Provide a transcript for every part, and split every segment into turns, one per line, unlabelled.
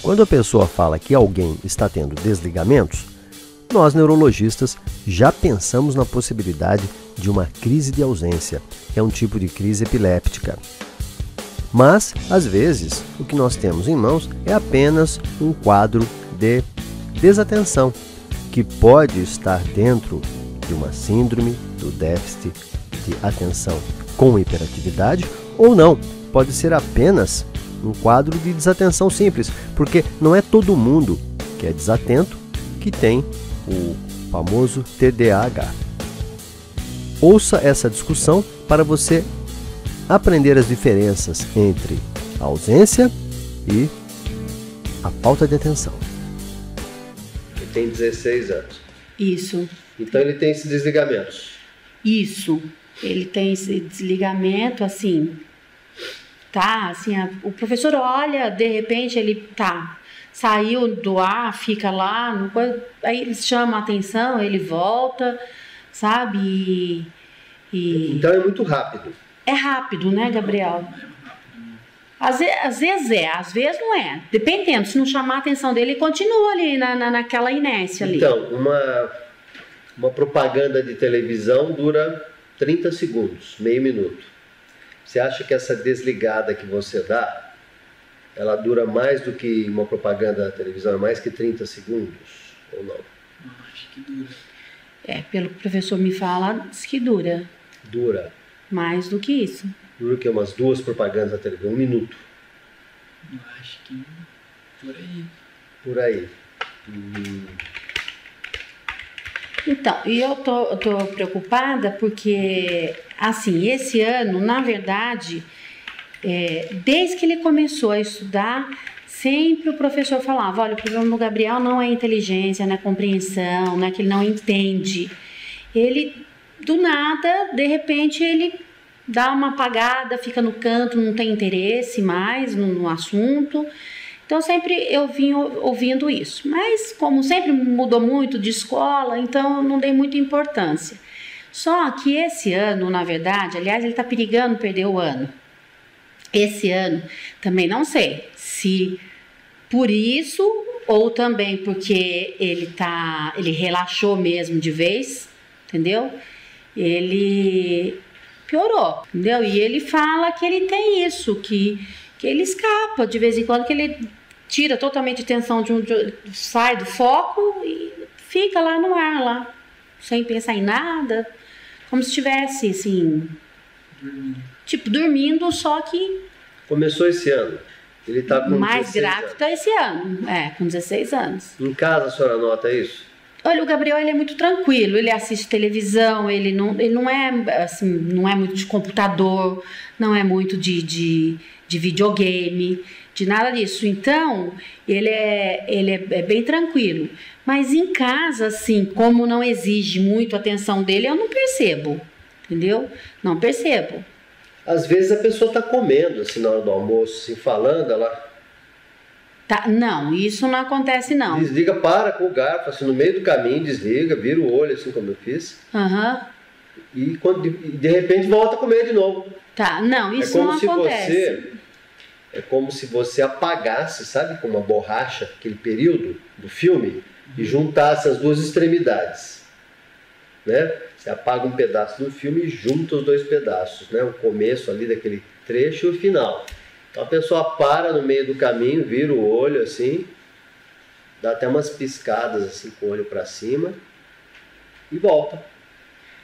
Quando a pessoa fala que alguém está tendo desligamentos, nós neurologistas já pensamos na possibilidade de uma crise de ausência, que é um tipo de crise epiléptica. Mas, às vezes, o que nós temos em mãos é apenas um quadro de desatenção, que pode estar dentro de uma síndrome do déficit de atenção com hiperatividade ou não, pode ser apenas um quadro de desatenção simples, porque não é todo mundo que é desatento que tem o famoso TDAH. Ouça essa discussão para você aprender as diferenças entre a ausência e a falta de atenção.
Ele tem 16 anos.
Isso.
Então ele tem esses desligamentos.
Isso. Ele tem esse desligamento, assim, tá, assim, o professor olha, de repente ele saiu do ar, fica lá, aí ele chama a atenção, ele volta, sabe,
Então é muito rápido.
É rápido, né, Gabriel? Às vezes às vezes não é. Dependendo, se não chamar a atenção dele, ele continua ali naquela inércia ali.
Então, uma propaganda de televisão dura 30 segundos, meio minuto. Você acha que essa desligada que você dá, ela dura mais do que uma propaganda da televisão, mais que 30 segundos ou não?
Não, acho que dura.
Pelo que o professor me fala, diz que dura.
Dura.
Mais do que isso.
Dura o quê? Umas 2 propagandas da televisão, 1 minuto.
Eu acho que por aí.
Por aí.
Então, e eu tô preocupada porque, assim, esse ano, na verdade, desde que ele começou a estudar, sempre o professor falava, olha, o problema do Gabriel não é inteligência, não é compreensão, não é que ele não entende. Ele, do nada, de repente, ele dá uma apagada, fica no canto, não tem interesse mais no assunto. Então, sempre eu vim ouvindo isso. Mas, como sempre mudou muito de escola, então eu não dei muita importância. Só que esse ano, na verdade, aliás, ele está perigando perder o ano. Esse ano, também não sei se por isso ou também porque ele relaxou mesmo de vez, entendeu? Ele piorou, entendeu? E ele fala que ele tem isso, que ele escapa de vez em quando, que ele tira totalmente a atenção sai do foco e fica lá no ar, lá, sem pensar em nada, como se estivesse, assim, dormindo, só que...
Começou esse ano. Ele está com
mais
16
grave
anos.
tá esse ano, com 16 anos.
Em casa a senhora nota isso?
Olha, o Gabriel, ele é muito tranquilo, ele assiste televisão, ele não é, assim, não é muito de computador, não é muito de videogame, de nada disso. Então, ele é bem tranquilo. Mas em casa, assim, como não exige muito a atenção dele, eu não percebo, entendeu? Não percebo.
Às vezes a pessoa está comendo, assim, na hora do almoço, assim, falando, ela...
Não, isso não acontece, não.
Desliga, para com o garfo, assim, no meio do caminho, desliga, vira o olho, assim como eu fiz. E de repente volta a comer de novo.
Não, isso não acontece.
É como se você apagasse, sabe, com uma borracha, aquele período do filme, e juntasse as duas extremidades, né? Você apaga um pedaço do filme e junta os 2 pedaços, né? O começo ali daquele trecho e o final. Então a pessoa para no meio do caminho, vira o olho assim, dá até umas piscadas assim com o olho para cima e volta.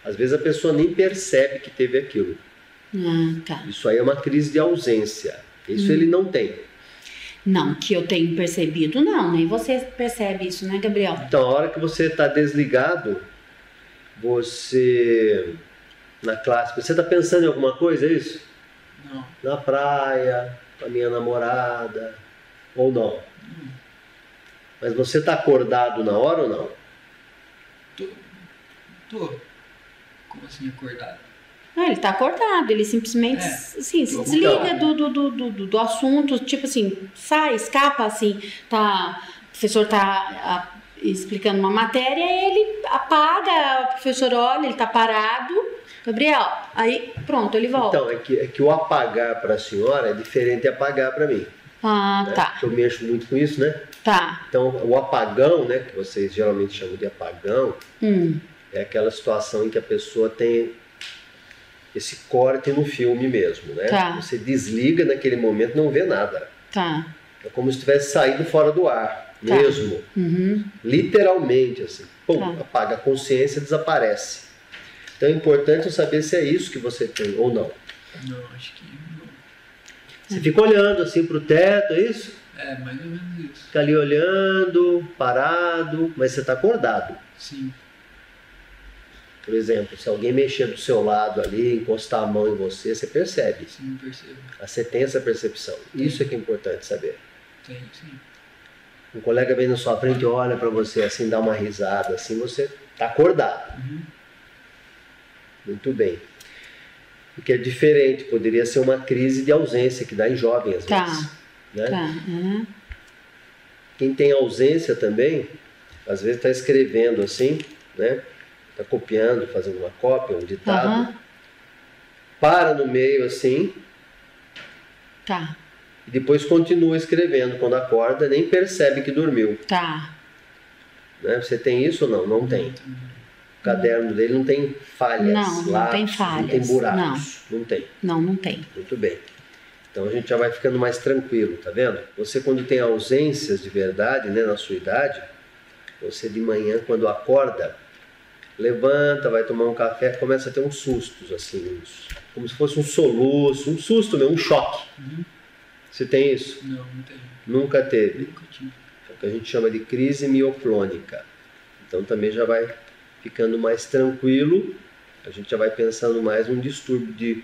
Às vezes a pessoa nem percebe que teve aquilo. Isso aí é uma crise de ausência. Isso ele não tem.
Não, que eu tenho percebido, não. Nem você percebe isso, né, Gabriel?
Então, a hora que você está desligado, você... Na classe, você está pensando em alguma coisa, é isso?
Não.
Na praia, com a minha namorada, ou não? Mas você está acordado na hora ou não?
Tô. Como assim acordado?
Ele está acordado, ele simplesmente assim, se desliga do assunto, tipo assim, sai, escapa, assim, o professor está explicando uma matéria, ele apaga, o professor olha, ele está parado, Gabriel, aí pronto, ele volta.
Então, é que o apagar para a senhora é diferente de apagar para mim.
Ah,
né?
tá.
Eu mexo muito com isso, né?
Tá.
Então, o apagão, né, que vocês geralmente chamam de apagão, é aquela situação em que a pessoa tem esse corte no filme mesmo, né?
Tá.
Você desliga naquele momento, não vê nada.
Tá.
É como se tivesse saído fora do ar,
Tá.
mesmo. Literalmente, assim. Pum,
Tá.
apaga a consciência, desaparece. Então é importante eu saber se é isso que você tem ou não.
Não, acho que não.
Você fica olhando assim pro teto, é isso?
É, mais ou menos isso.
Fica ali olhando, parado, mas você está acordado.
Sim.
Por exemplo, se alguém mexer do seu lado ali, encostar a mão em você, você percebe.
Sim, percebo.
Você tem essa percepção. Isso é que é importante saber.
Tem, sim.
Um colega vem na sua frente e olha para você assim, dá uma risada, assim você está acordado. Muito bem. O que é diferente, poderia ser uma crise de ausência que dá em jovem às
Tá.
vezes. Né?
Tá.
Quem tem ausência também, às vezes está escrevendo assim, né? Está copiando, fazendo uma cópia, um ditado, para no meio assim,
Tá.
e depois continua escrevendo. Quando acorda, nem percebe que dormiu.
Tá.
Né? Você tem isso ou não? Não tem. O caderno dele não tem falhas,
Não tem
lapsos,
falhas,
não tem buracos. Não tem.
Não tem.
Muito bem. Então a gente já vai ficando mais tranquilo, tá vendo? Você quando tem ausências de verdade, né, na sua idade, você de manhã quando acorda, levanta, vai tomar um café, começa a ter uns sustos assim, como se fosse um soluço, um susto mesmo, um choque. Você tem isso?
Não, não tenho.
Nunca teve.
Nunca tive.
É o que a gente chama de crise mioclônica. Então também já vai ficando mais tranquilo, a gente já vai pensando mais num distúrbio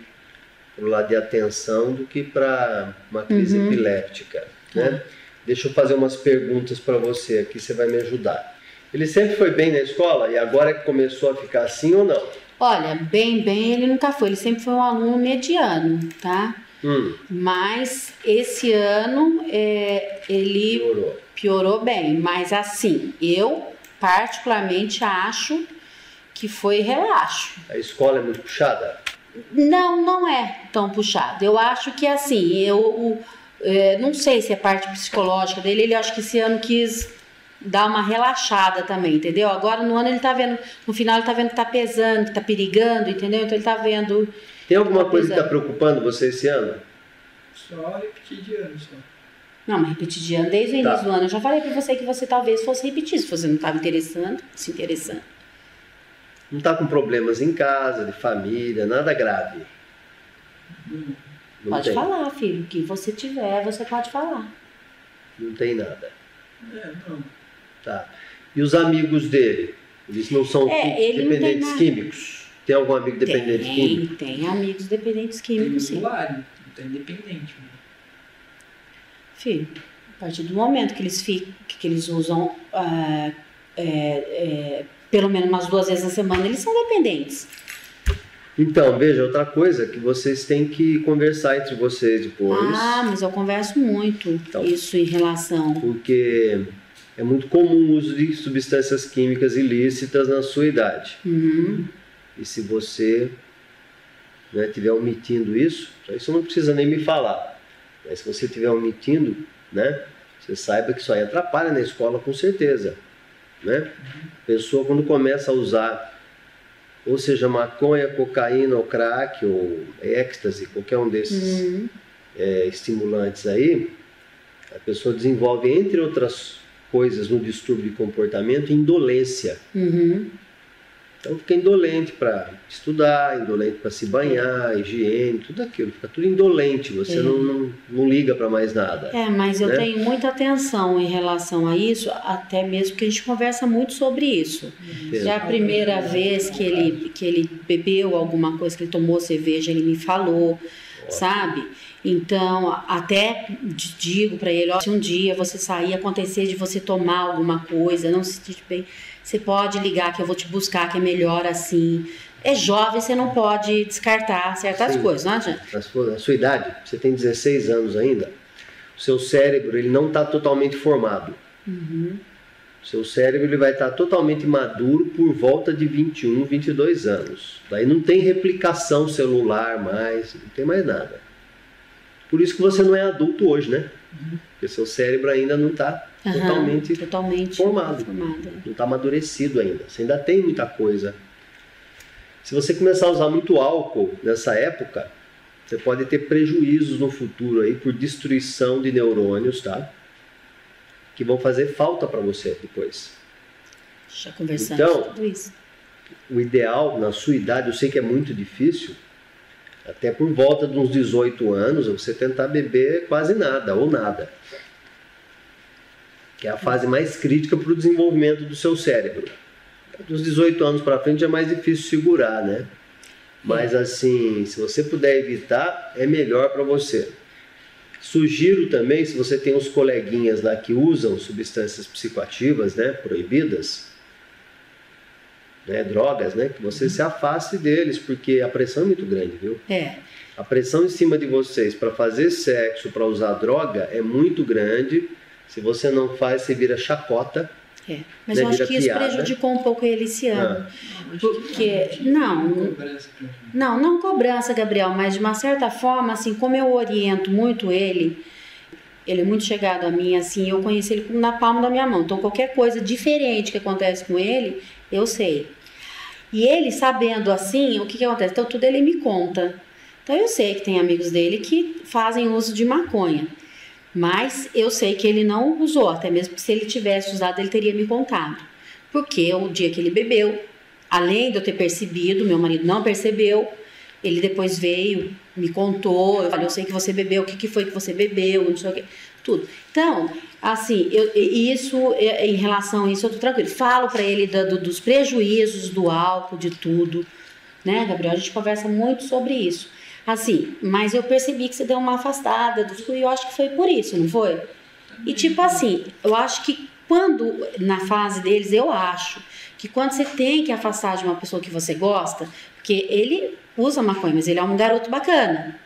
pro lado de atenção do que para uma crise epiléptica, né? Deixa eu fazer umas perguntas para você aqui, você vai me ajudar. Ele sempre foi bem na escola e agora que começou a ficar assim ou não?
Olha, bem ele nunca foi. Ele sempre foi um aluno mediano, tá? Mas esse ano ele piorou bem. Mas assim, eu particularmente acho que foi relaxo.
A escola é muito puxada?
Não é tão puxado. Eu acho que assim, não sei se é parte psicológica dele, ele acho que esse ano quis dar uma relaxada também, entendeu? Agora no ano ele tá vendo, no final ele tá vendo que tá pesando, que tá perigando, entendeu? Então ele tá vendo...
Tem alguma coisa que tá preocupando você esse ano?
Só repetir de ano, só.
Não, mas repetir de ano desde o início do ano. Eu já falei pra você que você talvez fosse repetir, se você não tava se interessando.
Não tá com problemas em casa, de família, nada grave? Não
Pode
tem.
falar, filho, o que você tiver, você pode falar.
Não tem nada.
Não.
Tá. E os amigos dele? Eles não são
ele não tem
dependentes
nada.
químicos? Tem algum amigo dependente químico?
Tem amigos dependentes
Tem
químicos, sim.
usuário, não tem independente.
Filho, a partir do momento que eles usam pelo menos umas 2 vezes na semana, eles são dependentes.
Então, veja, outra coisa que vocês têm que conversar entre vocês depois.
Ah, mas eu converso muito
Então.
isso em relação...
Porque é muito comum o uso de substâncias químicas ilícitas na sua idade. E se você estiver omitindo isso não precisa nem me falar. Mas se você estiver omitindo, né, você saiba que isso aí atrapalha na escola com certeza. Né? A pessoa quando começa a usar, ou seja, maconha, cocaína, ou crack, ou êxtase, qualquer um desses estimulantes aí, a pessoa desenvolve, entre outras coisas, no distúrbio de comportamento, indolência. Então fica indolente para estudar, indolente para se banhar, higiene, tudo aquilo. Fica tudo indolente, você não liga para mais nada.
Mas eu tenho muita atenção em relação a isso, até mesmo porque a gente conversa muito sobre isso. Já a primeira vez que ele bebeu alguma coisa, que ele tomou cerveja, ele me falou, sabe? Então, até digo para ele, se um dia você sair, acontecer de você tomar alguma coisa, não se sentir bem, você pode ligar que eu vou te buscar, que é melhor assim. É jovem, você não pode descartar certas coisas, não adianta.
Na sua idade, você tem 16 anos ainda, o seu cérebro ele não está totalmente formado. O seu cérebro ele vai estar totalmente maduro por volta de 21, 22 anos. Daí não tem replicação celular mais, não tem mais nada. Por isso que você não é adulto hoje, né? Porque seu cérebro ainda não está totalmente formado. Não está amadurecido ainda. Você ainda tem muita coisa. Se você começar a usar muito álcool nessa época, você pode ter prejuízos no futuro aí por destruição de neurônios, tá? Que vão fazer falta para você depois.
Já conversamos
então,
tudo isso.
O ideal, na sua idade, eu sei que é muito difícil, até por volta de uns 18 anos, você tentar beber quase nada, ou nada. Que é a fase mais crítica para o desenvolvimento do seu cérebro. Dos 18 anos para frente é mais difícil segurar, né? Mas assim, se você puder evitar, é melhor para você. Sugiro também, se você tem uns coleguinhas lá que usam substâncias psicoativas, né, proibidas, né, drogas, né, que você se afaste deles, porque a pressão é muito grande, viu? A pressão em cima de vocês para fazer sexo, para usar droga, é muito grande. Se você não faz, você vira chacota.
Mas eu acho que isso prejudicou um pouco ele esse ano. Porque, não cobrança, Gabriel, mas de uma certa forma, assim, como eu oriento muito ele é muito chegado a mim, assim, eu conheci ele na palma da minha mão. Então, qualquer coisa diferente que acontece com ele, eu sei. E ele, sabendo assim, o que acontece? Então, tudo ele me conta. Então, eu sei que tem amigos dele que fazem uso de maconha. Mas eu sei que ele não usou, até mesmo que se ele tivesse usado, ele teria me contado. Porque o dia que ele bebeu, além de eu ter percebido, meu marido não percebeu, ele depois veio, me contou, eu falei, eu sei que você bebeu, o que foi que você bebeu, não sei o que, tudo. Então, assim, em relação a isso, eu tô tranquilo. Falo para ele dos prejuízos do álcool, de tudo, né, Gabriel? A gente conversa muito sobre isso. Assim, mas eu percebi que você deu uma afastada e eu acho que foi por isso, não foi? E tipo assim, eu acho que quando, na fase deles, eu acho que quando você tem que afastar de uma pessoa que você gosta, porque ele usa maconha, mas ele é um garoto bacana,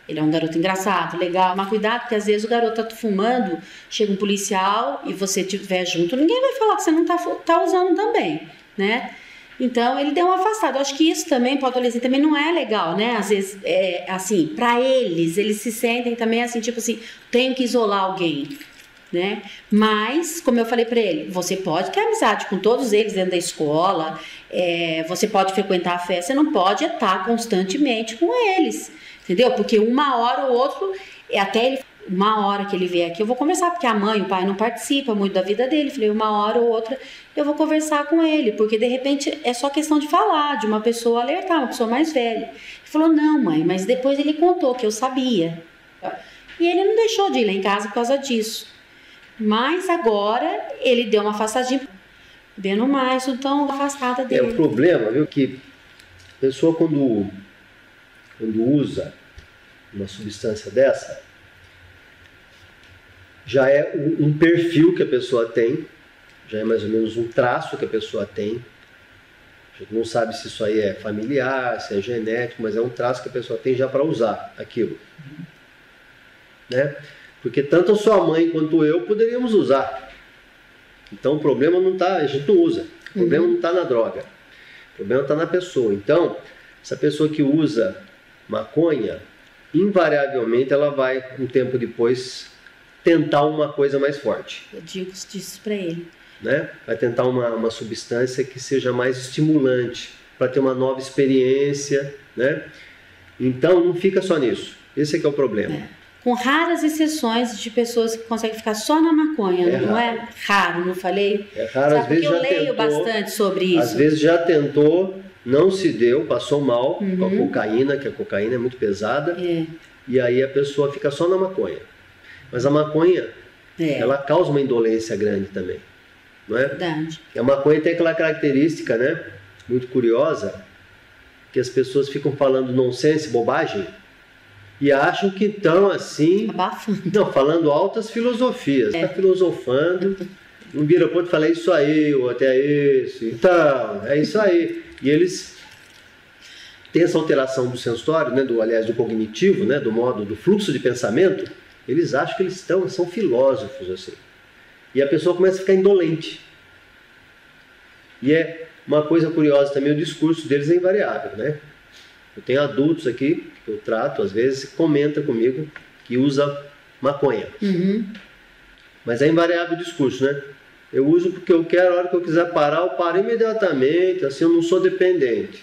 ele é um garoto engraçado, legal, mas cuidado, porque às vezes o garoto tá fumando, chega um policial e você estiver junto, ninguém vai falar que você não tá usando também, né? Então, ele deu uma afastada. Eu acho que isso também, para o adolescente, também não é legal, né? Às vezes, assim, para eles se sentem também assim, tipo assim, tenho que isolar alguém, né? Mas, como eu falei para ele, você pode ter amizade com todos eles dentro da escola, você pode frequentar a festa, você não pode estar constantemente com eles, entendeu? Porque uma hora ou outra, até ele... Uma hora que ele vier aqui, eu vou conversar, porque a mãe e o pai não participam muito da vida dele. Falei, uma hora ou outra eu vou conversar com ele, porque de repente é só questão de falar, de uma pessoa alertar, uma pessoa mais velha. Ele falou, não, mãe, mas depois ele contou que eu sabia. E ele não deixou de ir lá em casa por causa disso. Mas agora ele deu uma afastadinha, bebendo mais, então afastada dele.
O problema, viu, que a pessoa quando usa uma substância dessa, já é um perfil que a pessoa tem, já é mais ou menos um traço que a pessoa tem. A gente não sabe se isso aí é familiar, se é genético, mas é um traço que a pessoa tem já para usar aquilo. Né? Porque tanto a sua mãe quanto eu poderíamos usar. Então o problema não está, a gente não usa. O problema não está na droga. O problema está na pessoa. Então, essa pessoa que usa maconha, invariavelmente ela vai, um tempo depois, tentar uma coisa mais forte.
Eu digo isso para ele.
Né? Vai tentar uma substância que seja mais estimulante, para ter uma nova experiência, né? Então não fica só nisso. Esse é que é o problema.
Com raras exceções de pessoas que conseguem ficar só na maconha, não é raro, não falei?
É raro, às vezes
já
tentou,
eu leio bastante sobre isso.
Às vezes já tentou, não se deu, passou mal com a cocaína, que a cocaína é muito pesada, e aí a pessoa fica só na maconha. Mas a maconha, ela causa uma indolência grande também, não é?
Verdade.
A maconha tem aquela característica, né, muito curiosa, que as pessoas ficam falando nonsense, bobagem, e acham que estão assim...
Abafando.
Não, falando altas filosofias. Está filosofando, não vira ponto e fala, é isso aí, ou até isso, então, é isso aí. E eles têm essa alteração do sensório, né, aliás, do cognitivo, né, do modo, do fluxo de pensamento. Eles acham que eles são filósofos, assim. E a pessoa começa a ficar indolente. E é uma coisa curiosa também, o discurso deles é invariável, né? Eu tenho adultos aqui, que eu trato, às vezes, que comenta comigo, que usa maconha. Mas é invariável o discurso, né? Eu uso porque eu quero, a hora que eu quiser parar, eu paro imediatamente, assim eu não sou dependente.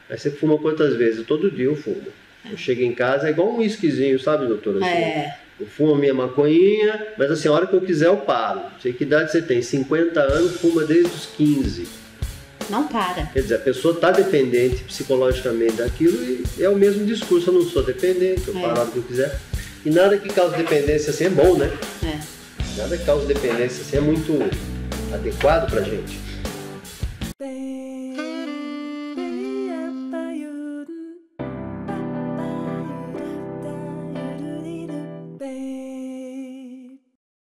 Aí você fuma quantas vezes? Todo dia eu fumo. Eu chego em casa, é igual um whiskyzinho, sabe, doutora? Assim, eu fumo a minha maconhinha, mas assim, a hora que eu quiser eu paro. Não sei que idade você tem, 50 anos, fuma desde os 15.
Não para.
Quer dizer, a pessoa está dependente psicologicamente daquilo e é o mesmo discurso, eu não sou dependente, eu paro a hora que eu quiser. E nada que cause dependência assim é bom, né? Nada que cause dependência assim é muito adequado pra gente.